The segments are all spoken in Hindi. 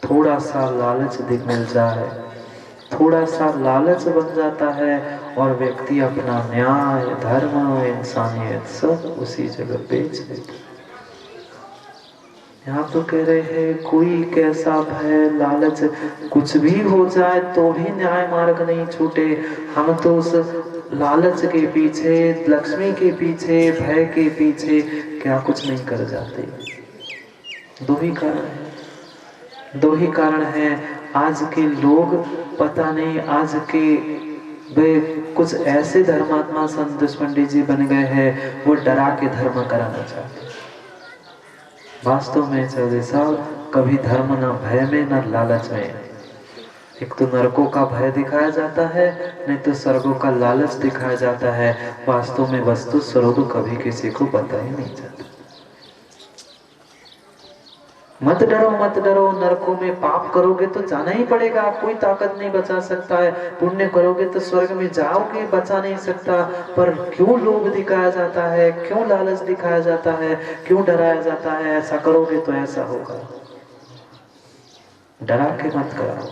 थोड़ा सा लालच मिल जाए, थोड़ा सा लालच बन जाता है और व्यक्ति अपना न्याय, धर्म, इंसानियत सब उसी जगह बेच देता है। यहाँ तो कह रहे हैं कोई कैसा भय लालच कुछ भी हो जाए तो भी न्याय मार्ग नहीं छूटे। हम तो उस लालच के पीछे, लक्ष्मी के पीछे, भय के पीछे क्या कुछ नहीं कर जाते। दो ही कारण है, दो ही कारण है। आज के लोग पता नहीं, आज के वे कुछ ऐसे धर्मात्मा संत पंडित जी बन गए हैं, वो डरा के धर्म कराना चाहते हैं। वास्तव में चौधरी साहब कभी धर्म ना भय में ना लालच में। एक तो नरकों का भय दिखाया जाता है, नहीं तो स्वर्गों का लालच दिखाया जाता है। वास्तव में वस्तु स्वरूप कभी किसी को पता ही नहीं चलता। मत डरो मत डरो, नरकों में पाप करोगे तो जाना ही पड़ेगा, कोई ताकत नहीं बचा सकता है। पुण्य करोगे तो स्वर्ग में जाओगे, बचा नहीं सकता। पर क्यों लोभ दिखाया जाता है, क्यों लालच दिखाया जाता है, क्यों डराया जाता है? ऐसा करोगे तो ऐसा होगा। डरा के मत कराओ,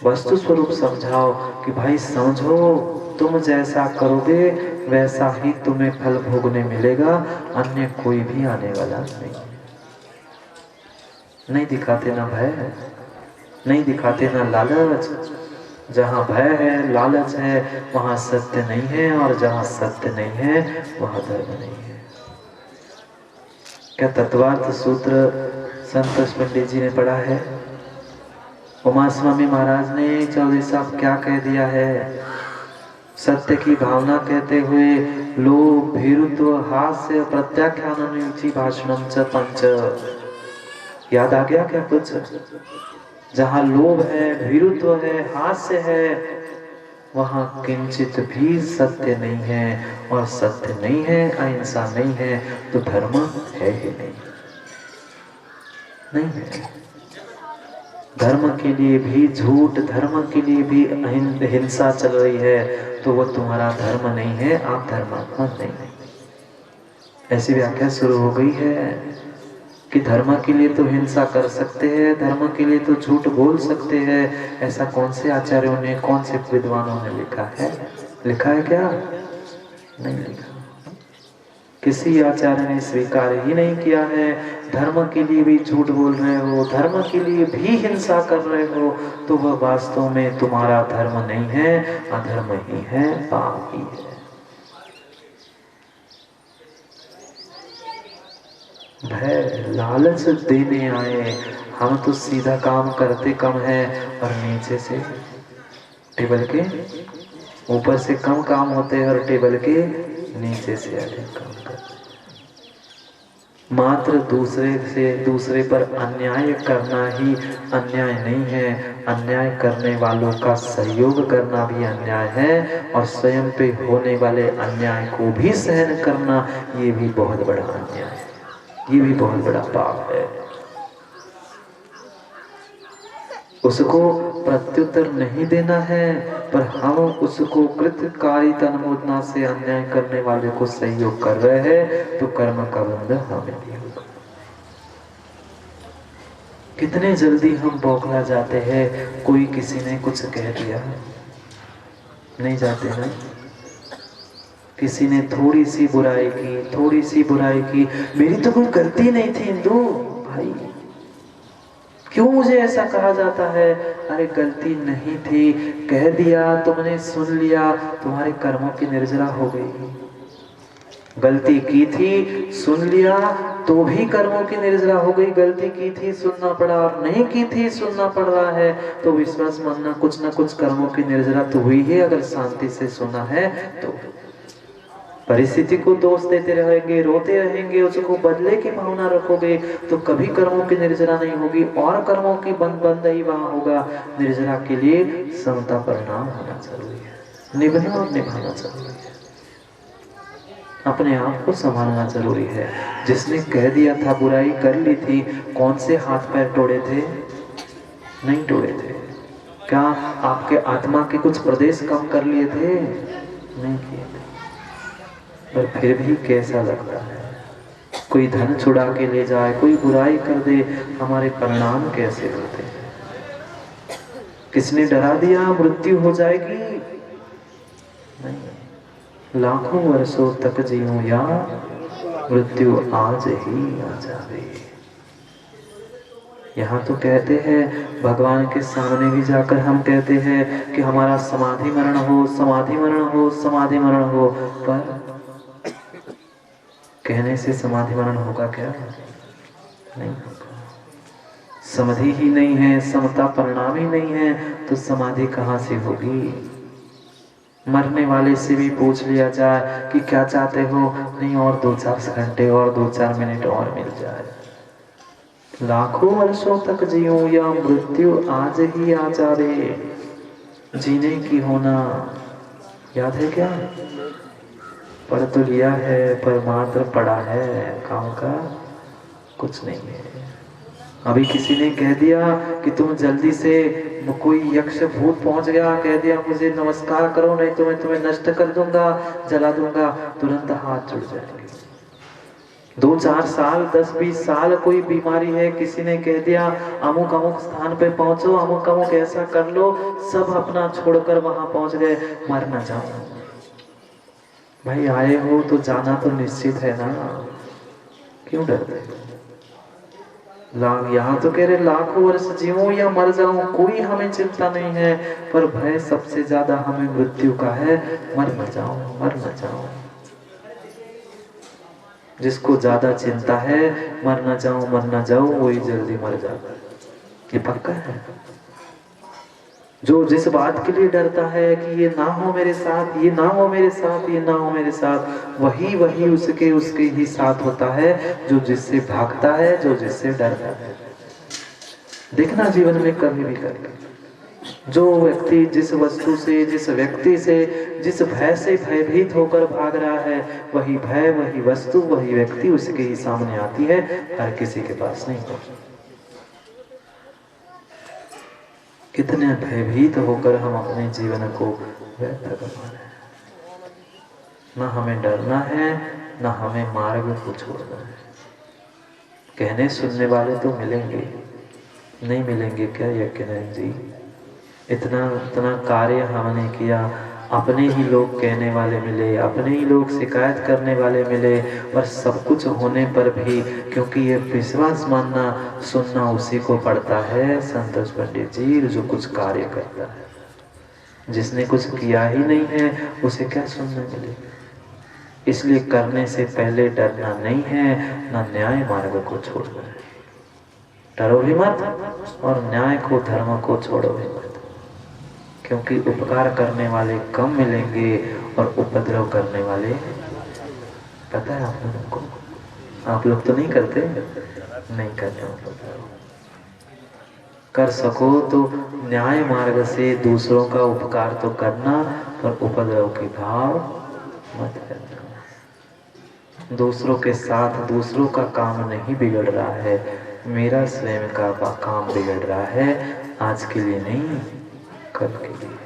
वस्तु स्वरूप समझाओ कि भाई समझो, तुम जैसा करोगे वैसा ही तुम्हें फल भोगने मिलेगा, अन्य कोई भी आने वाला नहीं दिखाते ना भय, नहीं दिखाते ना लालच। जहाँ भय है, लालच है, वहाँ सत्य नहीं है, और जहाँ सत्य नहीं है वहाँ धर्म नहीं है। क्या तत्वार्थ सूत्र संत पंडित जी ने पढ़ा है? उमा स्वामी महाराज ने चौधरी साहब क्या कह दिया है? सत्य की भावना कहते हुए लोभ, भीरुत्व, हास्य, प्रत्याख्यान, भाषणम च पंच। याद आ गया क्या कुछ? जहाँ लोभ है, भीरुत्व है, हास्य है, वहाँ किंचित भी सत्य नहीं है, और सत्य नहीं है, अहिंसा नहीं है, तो धर्म है ही नहीं, नहीं है। धर्म के लिए भी झूठ, धर्म के लिए भी हिंसा चल रही है, तो वो तुम्हारा धर्म नहीं है, आप धर्मात्मा नहीं। ऐसी व्याख्या शुरू हो गई है कि धर्म के लिए तो हिंसा कर सकते हैं, धर्म के लिए तो झूठ बोल सकते हैं। ऐसा कौन से आचार्यों ने, कौन से विद्वानों ने लिखा है? लिखा है क्या? नहीं लिखा। किसी आचार्य ने स्वीकार ही नहीं किया है। धर्म के लिए भी झूठ बोल रहे हो, धर्म के लिए भी हिंसा कर रहे हो, तो वह वास्तव में तुम्हारा धर्म नहीं है, अधर्म ही है, पाप ही है। भय लालच देने आए, हम तो सीधा काम करते कम है और नीचे से टेबल के ऊपर से कम काम होते हैं और टेबल के नीचे से अधिक काम करते। मात्र दूसरे पर अन्याय करना ही अन्याय नहीं है, अन्याय करने वालों का सहयोग करना भी अन्याय है, और स्वयं पे होने वाले अन्याय को भी सहन करना, ये भी बहुत बड़ा अन्याय है, ये भी बहुत बड़ा पाप है। उसको प्रत्युत्तर नहीं देना है, पर हम उसको कृतकारिता अनुमोदना से अन्याय करने वाले को सहयोग कर रहे हैं, तो कर्म का बंधन हमें भी होगा। कितने जल्दी हम बौखला जाते हैं, कोई किसी ने कुछ कह दिया, नहीं जाते ना? किसी ने थोड़ी सी बुराई की, मेरी तो कोई गलती नहीं थी इंदु भाई, क्यों मुझे ऐसा कहा जाता है? अरे गलती नहीं थी, कह दिया, तुमने सुन लिया, तुम्हारे कर्मों की निर्जरा हो गई। गलती की थी, सुन लिया, तो भी कर्मों की निर्जरा हो गई। गलती की थी, सुनना पड़ा, और नहीं की थी, सुनना पड़ रहा है, तो विश्वास मानना कुछ ना कुछ कर्मों की निर्जरा तो हुई है। अगर शांति से सुना है तो परिस्थिति को दोष देते रहेंगे, रोते रहेंगे, उसको बदले की भावना रखोगे, तो कभी कर्मों की निर्जरा नहीं होगी, और कर्मों की बंद ही वहां होगा। निर्जरा के लिए समता परिणाम होना जरूरी है, निभाना और निभाना जरूरी है, अपने आप को संभालना जरूरी है। जिसने कह दिया था, बुराई कर ली थी, कौन से हाथ पैर तोड़े थे? नहीं तोड़े थे। क्या आपके आत्मा के कुछ प्रदेश कम कर लिए थे? नहीं किए थे। पर फिर भी कैसा लगता है, कोई धन छुड़ा के ले जाए, कोई बुराई कर दे, हमारे परिणाम कैसे होते हैं? किसने डरा दिया मृत्यु हो जाएगी? नहीं। लाखों वर्षों तक जियो या मृत्यु आज ही आ जावे। यहाँ तो कहते हैं भगवान के सामने भी जाकर हम कहते हैं कि हमारा समाधि मरण हो, समाधि मरण हो, समाधि मरण हो, पर कहने से समाधि मरण होगा क्या? नहीं होगा। समाधि ही नहीं है, समता परिणाम ही नहीं है, तो समाधि कहाँ से होगी? मरने वाले से भी पूछ लिया जाए कि क्या चाहते हो, नहीं और 2-4 घंटे और 2-4 मिनट और मिल जाए। लाखों वर्षों तक जियो या मृत्यु आज ही आ जावे। जीने की होना याद है क्या? पढ़ तो लिया है पर मात्र पढ़ा है, काम का कुछ नहीं है। अभी किसी ने कह दिया कि तुम जल्दी से, कोई यक्ष भूत पहुंच गया, कह दिया मुझे नमस्कार करो नहीं तो मैं तुम्हें नष्ट कर दूंगा, जला दूंगा, तुरंत हाथ जुड़ जाएंगे। 2-4 साल 10-20 साल कोई बीमारी है, किसी ने कह दिया अमुक अमुक स्थान पे पहुंचो, अमुक अमुक ऐसा कर लो, सब अपना छोड़कर वहां पहुंच गए, मर न जाओ। भाई आए हो तो जाना तो निश्चित है ना, क्यों डरते? यहाँ तो कह रहे लाखों वर्ष जीऊं या मर जाऊं कोई हमें चिंता नहीं है, पर भय सबसे ज्यादा हमें मृत्यु का है, मर न जाऊं, मर न जाऊं। जिसको ज्यादा चिंता है मर न जाऊं, मर न जाऊं, वही जल्दी मर जाता है, ये पक्का है। जो जिस बात के लिए डरता है कि ये ना हो मेरे साथ, ये ना हो मेरे साथ, ये ना हो मेरे साथ, वही वही उसके ही साथ होता है। जो जिससे भागता है, जो जिससे डरता है, देखना जीवन में कभी भी करके, जो व्यक्ति जिस वस्तु से, जिस व्यक्ति से, जिस भय से भयभीत होकर भाग रहा है, वही भय, वही वस्तु, वही व्यक्ति उसके ही सामने आती है, हर किसी के पास नहीं होती। कितने भयभीत होकर हम अपने जीवन को व्यर्थ कर रहे हैं। ना हमें डरना है, ना हमें मार्ग को छोड़ना है। कहने सुनने वाले तो मिलेंगे, नहीं मिलेंगे क्या यज्ञनाथ जी? इतना कार्य हमने किया, अपने ही लोग कहने वाले मिले, अपने ही लोग शिकायत करने वाले मिले, और सब कुछ होने पर भी, क्योंकि ये विश्वास मानना सुनना उसी को पड़ता है संतोष पंडित जी, जो कुछ कार्य करता है। जिसने कुछ किया ही नहीं है उसे क्या सुनने मिलेगा? इसलिए करने से पहले डरना नहीं है, ना न्याय मार्ग को छोड़ना है। डरो भी मत और न्याय को, धर्म को छोड़ो भी मत, क्योंकि उपकार करने वाले कम मिलेंगे और उपद्रव करने वाले, पता है आप लोगों को? आप लोग तो नहीं करते, नहीं करते उपद्रव। कर सको तो न्याय मार्ग से दूसरों का उपकार तो करना, पर उपद्रव के भाव मत करना। दूसरों के साथ दूसरों का काम नहीं बिगड़ रहा है, मेरा स्वयं का काम बिगड़ रहा है, आज के लिए नहीं, कल के लिए।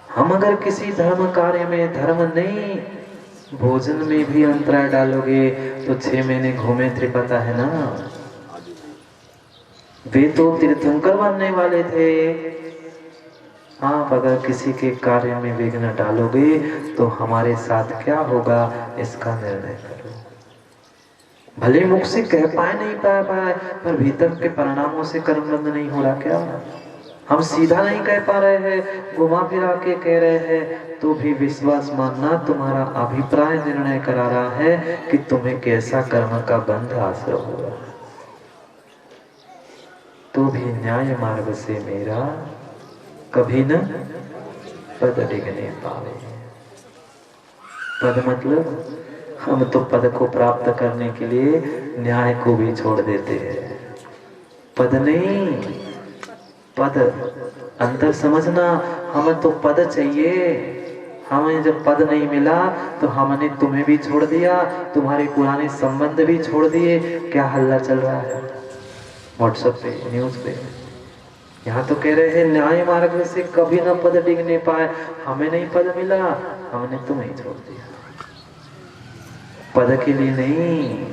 हम अगर किसी धर्म कार्य में, धर्म नहीं, भोजन में भी अंतराय डालोगे तो 6 महीने घूमे थे, पता है ना? वे तो तीर्थंकर बनने वाले थे। आप अगर किसी के कार्य में विघ्न डालोगे तो हमारे साथ क्या होगा, इसका निर्णय करो। भले मुख से कह पाए नहीं पाए, पर भीतर के परिणामों से कर्मबंध नहीं हो रहा क्या? हम सीधा नहीं कह पा रहे हैं, घुमा फिरा के कह रहे हैं, तो भी विश्वास मानना तुम्हारा अभिप्राय निर्णय करा रहा है कि तुम्हें कैसा कर्म का बंध आश्रय होगा। तो भी न्याय मार्ग से मेरा कभी न पद डिगने पावे। पद मतलब हम तो पद को प्राप्त करने के लिए न्याय को भी छोड़ देते हैं। पद नहीं, पद अंतर समझना, हमें तो पद चाहिए। हमें जब पद नहीं मिला तो हमने तुम्हें भी छोड़ दिया, तुम्हारे पुराने संबंध भी छोड़ दिए। क्या हल्ला चल रहा है व्हाट्सएप पे, न्यूज पे? यहाँ तो कह रहे हैं न्याय मार्ग से कभी ना पद डिगने पाए। हमें नहीं पद मिला, हमने तुम्हें छोड़ दिया। पद के लिए नहीं,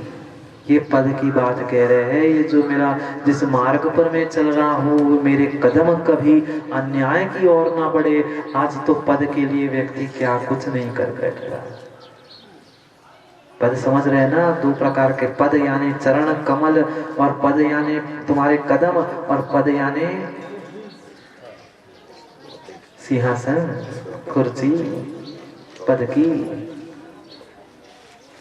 ये पद की बात कह रहे हैं। ये जो मेरा जिस मार्ग पर मैं चल रहा हूँ, मेरे कदम कभी अन्याय की ओर ना बढ़े। आज तो पद के लिए व्यक्ति क्या कुछ नहीं कर बैठ रहा। पद समझ रहे हैं ना? दो प्रकार के पद, यानी चरण कमल, और पद यानी तुम्हारे कदम, और पद यानी सिंहासन, कुर्सी। पद की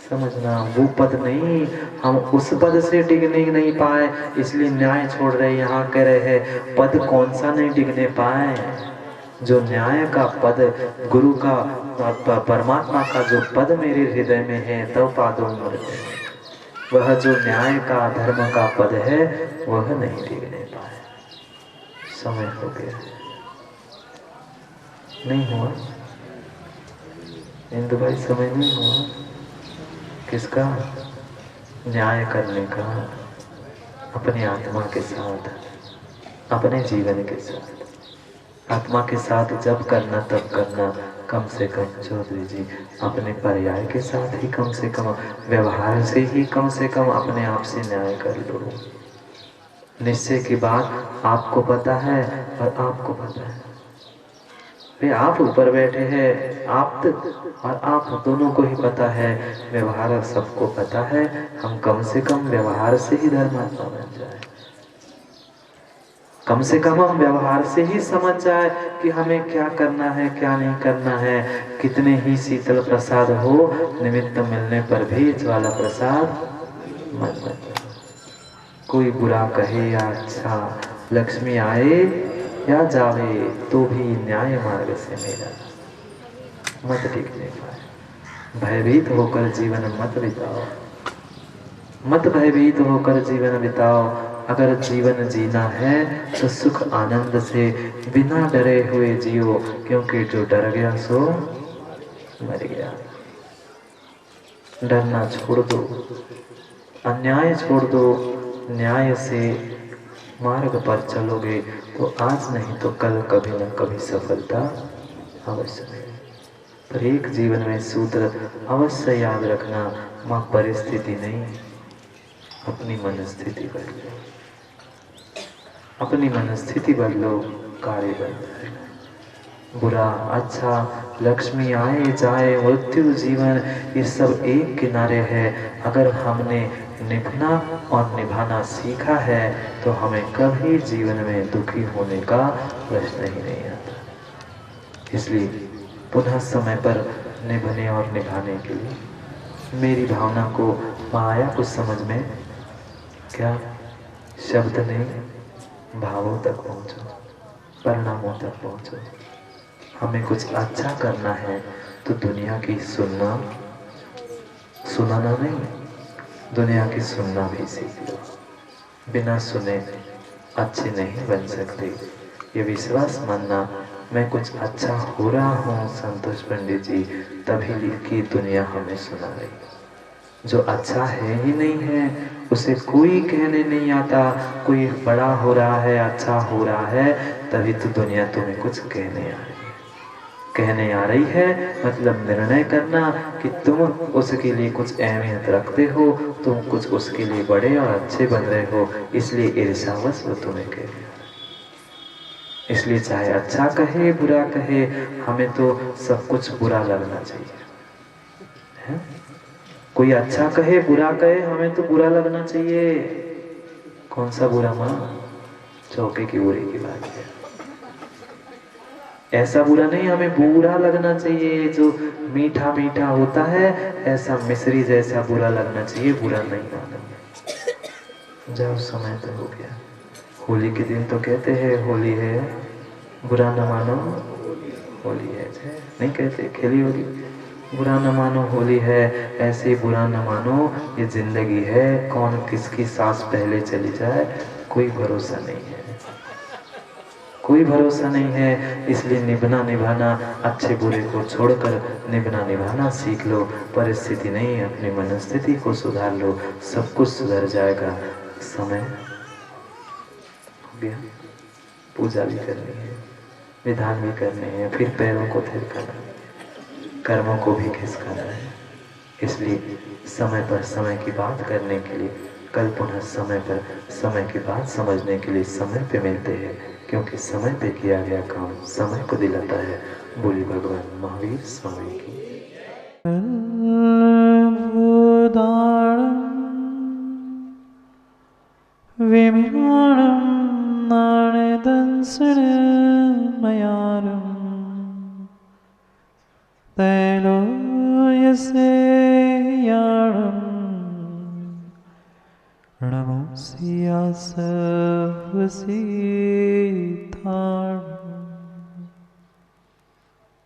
समझना, वो पद नहीं, हम उस पद से डिगने नहीं पाए, इसलिए न्याय छोड़ रहे। यहाँ कह रहे हैं पद कौन सा नहीं डिगने पाए, जो न्याय का पद, गुरु का, परमात्मा का जो पद मेरे हृदय में है, तब पादों में वह जो न्याय का, धर्म का पद है, वह नहीं डिगने पाए। समय हो गया, नहीं हुआ इंदु भाई, समय नहीं हुआ। किसका? न्याय करने का, अपनी आत्मा के साथ, अपने जीवन के साथ। आत्मा के साथ जब करना तब करना, कम से कम चौधरी जी अपने पर्याय के साथ ही, कम से कम व्यवहार से ही, कम से कम अपने आप से न्याय कर लो। निश्चय की बात आपको पता है और आपको पता है। आप ऊपर बैठे हैं, आप और आप दोनों को ही पता है, व्यवहार सबको पता है। हम कम से कम व्यवहार से ही धर्मात्मा बन जाए, कम से कम हम व्यवहार से ही समझ जाए कि हमें क्या करना है, क्या नहीं करना है। कितने ही शीतल प्रसाद हो, निमित्त मिलने पर भी ज्वाला प्रसाद मन मत। कोई बुरा कहे या अच्छा, लक्ष्मी आए या जावे, तो भी न्याय मार्ग से मेरा मत टिकने पाए। भयभीत होकर जीवन मत बिताओ, मत भयभीत होकर जीवन बिताओ। अगर जीवन जीना है तो सुख आनंद से बिना डरे हुए जियो, क्योंकि जो डर गया सो मर गया। डरना छोड़ दो, अन्याय छोड़ दो, न्याय से मार्ग पर चलोगे तो आज नहीं तो कल कभी न कभी सफलता अवश्य मिलेगी। पर एक जीवन में सूत्र अवश्य याद रखना, मां परिस्थिति नहीं, अपनी मनस्थिति बदलो। अपनी मनस्थिति बदलो, कार्य बन जाएगा। बुरा अच्छा, लक्ष्मी आए जाए, मृत्यु जीवन, ये सब एक किनारे है। अगर हमने निभना और निभाना सीखा है तो हमें कभी जीवन में दुखी होने का प्रश्न ही नहीं आता। इसलिए पुनः समय पर निभने और निभाने के लिए मेरी भावना को, माया को समझ में, क्या शब्द नहीं, भावों तक पहुंचो, परिणामों तक पहुंचो। हमें कुछ अच्छा करना है तो दुनिया की सुनाना नहीं, दुनिया की सुनना भी सीख लो। बिना सुने अच्छे नहीं बन सकते। ये विश्वास मानना, मैं कुछ अच्छा हो रहा हूँ संतोष पंडित जी, तभी की दुनिया हमें सुना रही। जो अच्छा है ही नहीं है उसे कोई कहने नहीं आता। कोई बड़ा हो रहा है, अच्छा हो रहा है, तभी तो दुनिया तुम्हें कुछ कहने आ रही है। कहने आ रही है मतलब निर्णय करना कि तुम उसके लिए कुछ अहमियत रखते हो, तुम कुछ उसके लिए बड़े और अच्छे बन रहे हो, इसलिए ईर्ष्यावश वो तुम्हें कह रही। इसलिए चाहे अच्छा कहे बुरा कहे, हमें तो सब कुछ बुरा लगना चाहिए है? कोई अच्छा कहे बुरा कहे, हमें तो बुरा लगना चाहिए। कौन सा बुरा मां? चौके की बुरी की बात है। ऐसा बुरा नहीं, हमें बुरा लगना चाहिए जो मीठा मीठा होता है, ऐसा मिश्री जैसा बुरा लगना चाहिए। बुरा नहीं मानो। जाओ, समय तो हो गया। होली के दिन तो कहते हैं होली है, बुरा न मानो होली है। नहीं कहते खेली होली, बुरा न मानो होली है। ऐसे बुरा न मानो ये जिंदगी है, कौन किसकी सांस पहले चली जाए कोई भरोसा नहीं है, कोई भरोसा नहीं है। इसलिए निभना निभाना, अच्छे बुरे को छोड़कर निभना निभाना सीख लो। परिस्थिति नहीं, अपनी मनस्थिति को सुधार लो, सब कुछ सुधर जाएगा। समय हो गया, पूजा भी करनी है, विधान भी करने हैं, फिर पैरों को थिरकाना, कर्मों को भी खिसकाना है। इसलिए समय पर समय की बात करने के लिए, कल पुनः समय पर समय की बात समझने के लिए समय पे मिलते हैं, क्योंकि समय पे किया गया काम समय को दिलाता है। बोली भगवान महावीर स्वामी की। विमानं नारदंसनमयारं तैलोयसेयारं नमोऽस्यासवसीतारं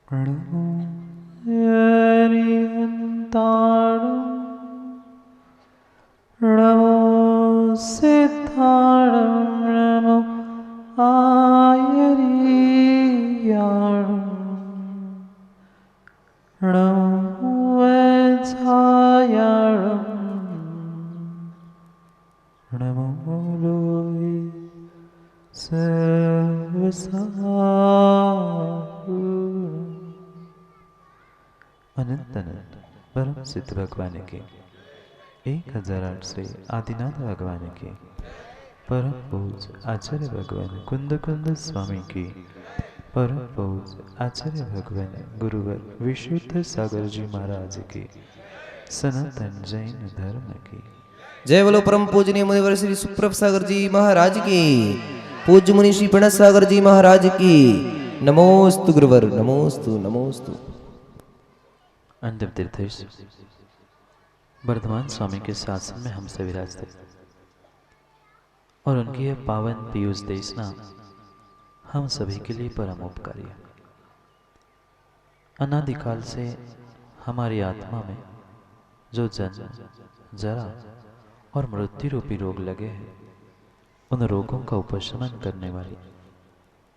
नमो हरिहन्तारं नमो सिद्धारं नमो आयर्यारं नमो वज्रायारं नमो लोहि सर्वसारं। अनंत अनंत परम सिद्ध भगवान के 1008 से आदिनाथ भगवान के परम पूज आचार्य भगवान कुंद कुंद स्वामी की परम पूज आचार्य भगवान गुरुवर विशुद्ध सागर जी महाराज की सनातन जैन धर्म की जय बोलो परम पूजनीय मुनिवर श्री सुप्रभ सागर जी महाराज की। पूज्य मुनि श्री प्रणत सागर जी महाराज की। नमोस्तु गुरुवर, नमोस्तु नमोस्तु। अंतिम तीर्थेश वर्धमान स्वामी के शासन में हमसे विराजते और उनकी यह पावन पीयूष देशना हम सभी के लिए परम उपकारी है। अनादिकाल से हमारी आत्मा में जो जन्म, जरा और मृत्यु रूपी रोग लगे हैं, उन रोगों का उपशमन करने वाली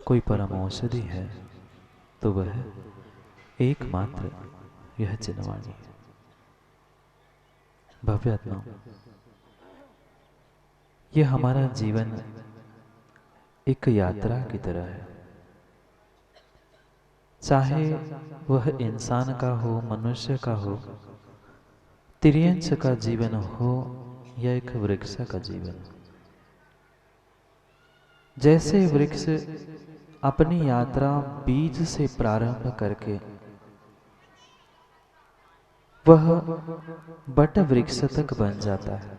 कोई परम औषधि है तो वह एकमात्र यह चिन्हवाणी है। भव्य आत्मा, यह हमारा जीवन एक यात्रा की तरह है। चाहे वह इंसान का हो, मनुष्य का हो, तिर्यंश का जीवन हो या एक वृक्ष का जीवन। जैसे वृक्ष अपनी यात्रा बीज से प्रारंभ करके वह बट वृक्ष तक बन जाता है,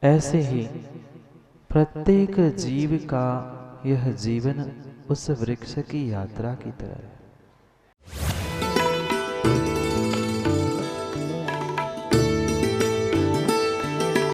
ऐसे ही प्रत्येक जीव का यह जीवन उस वृक्ष की यात्रा की तरह है।